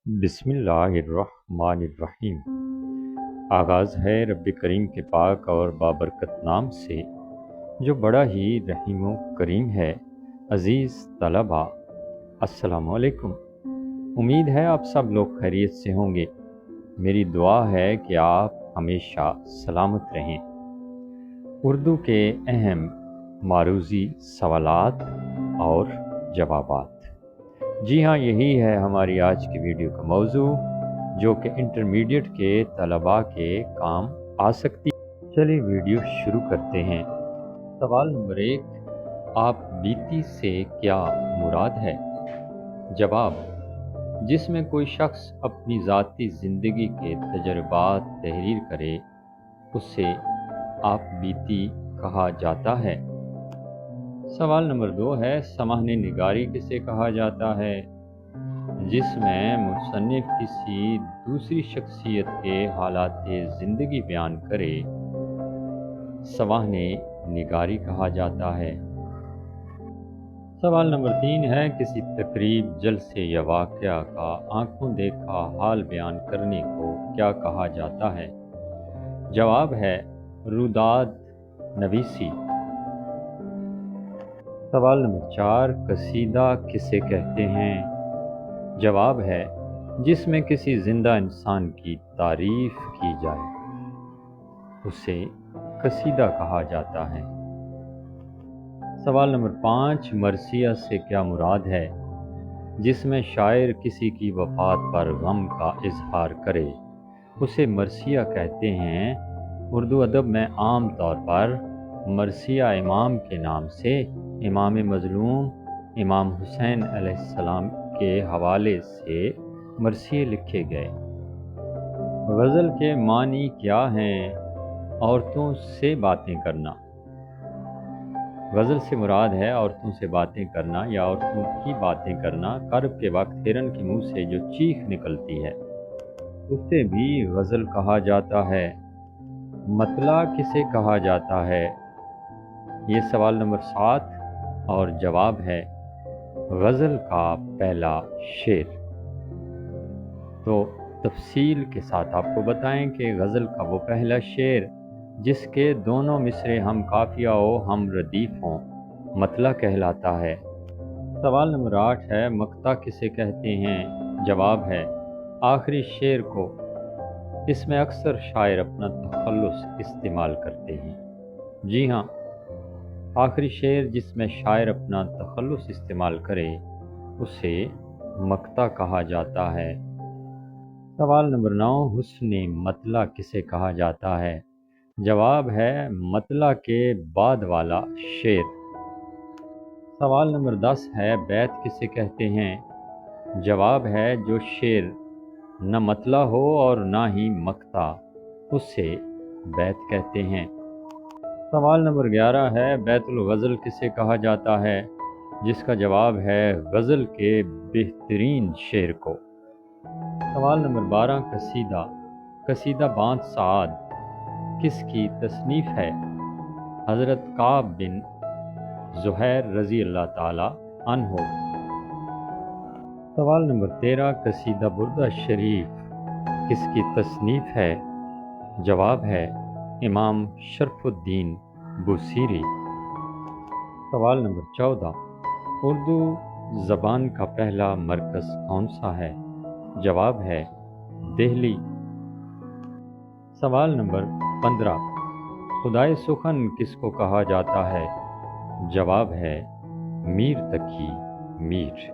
بسم اللہ الرحمن الرحیم۔ آغاز ہے رب کریم کے پاک اور بابرکت نام سے جو بڑا ہی رحیم و کریم ہے۔ عزیز طلباء، السلام علیکم۔ امید ہے آپ سب لوگ خیریت سے ہوں گے۔ میری دعا ہے کہ آپ ہمیشہ سلامت رہیں۔ اردو کے اہم معروضی سوالات اور جوابات۔ جی ہاں، یہی ہے ہماری آج کی ویڈیو کا موضوع جو کہ انٹرمیڈیٹ کے طلباء کے کام آ سکتی ہے۔ چلیے ویڈیو شروع کرتے ہیں۔ سوال نمبر 1، آپ بیتی سے کیا مراد ہے؟ جواب: جس میں کوئی شخص اپنی ذاتی زندگی کے تجربات تحریر کرے اسے آپ بیتی کہا جاتا ہے۔ سوال نمبر 2 ہے، سماحن نگاری کسے کہا جاتا ہے؟ جس میں مصنف کسی دوسری شخصیت کے حالات زندگی بیان کرے سماحن نگاری کہا جاتا ہے۔ سوال نمبر 3 ہے، کسی تقریب، جلسے یا واقعہ کا آنکھوں دیکھا حال بیان کرنے کو کیا کہا جاتا ہے؟ جواب ہے روداد نویسی۔ سوال نمبر 4، قصیدہ کسے کہتے ہیں؟ جواب ہے جس میں کسی زندہ انسان کی تعریف کی جائے اسے قصیدہ کہا جاتا ہے۔ سوال نمبر 5، مرثیہ سے کیا مراد ہے؟ جس میں شاعر کسی کی وفات پر غم کا اظہار کرے اسے مرثیہ کہتے ہیں۔ اردو ادب میں عام طور پر مرثیہ امام کے نام سے امام مظلوم امام حسین علیہ السلام کے حوالے سے مرثیے لکھے گئے۔ غزل کے معنی کیا ہیں؟ عورتوں سے باتیں کرنا۔ غزل سے مراد ہے عورتوں سے باتیں کرنا یا عورتوں کی باتیں کرنا۔ کرب کے وقت ہرن کے منہ سے جو چیخ نکلتی ہے اسے بھی غزل کہا جاتا ہے۔ مطلع کسے کہا جاتا ہے؟ یہ سوال نمبر 7 اور جواب ہے غزل کا پہلا شعر۔ تو تفصیل کے ساتھ آپ کو بتائیں کہ غزل کا وہ پہلا شعر جس کے دونوں مصرے ہم قافیہ و ہم ردیف ہوں مطلع کہلاتا ہے۔ سوال نمبر 8 ہے، مقطع کسے کہتے ہیں؟ جواب ہے آخری شعر کو۔ اس میں اکثر شاعر اپنا تخلص استعمال کرتے ہیں۔ جی ہاں، آخری شعر جس میں شاعر اپنا تخلص استعمال کرے اسے مقطع کہا جاتا ہے۔ سوال نمبر 9، حسن مطلع کسے کہا جاتا ہے؟ جواب ہے مطلع کے بعد والا شعر۔ سوال نمبر 10 ہے، بیت کسے کہتے ہیں؟ جواب ہے جو شعر نہ مطلع ہو اور نہ ہی مقطع اسے بیت کہتے ہیں۔ سوال نمبر 11 ہے، بیت الغزل کسے کہا جاتا ہے؟ جس کا جواب ہے غزل کے بہترین شعر کو۔ سوال نمبر 12، قصیدہ۔ قصیدہ بانت سعاد کس کی تصنیف ہے؟ حضرت کعب بن زہیر رضی اللہ تعالی عنہ۔ سوال نمبر 13، قصیدہ بردہ شریف کس کی تصنیف ہے؟ جواب ہے امام شرف الدین بوصیری۔ سوال نمبر 14، اردو زبان کا پہلا مرکز کون سا ہے؟ جواب ہے دہلی۔ سوال نمبر 15، خدائے سخن کس کو کہا جاتا ہے؟ جواب ہے میر تقی میر۔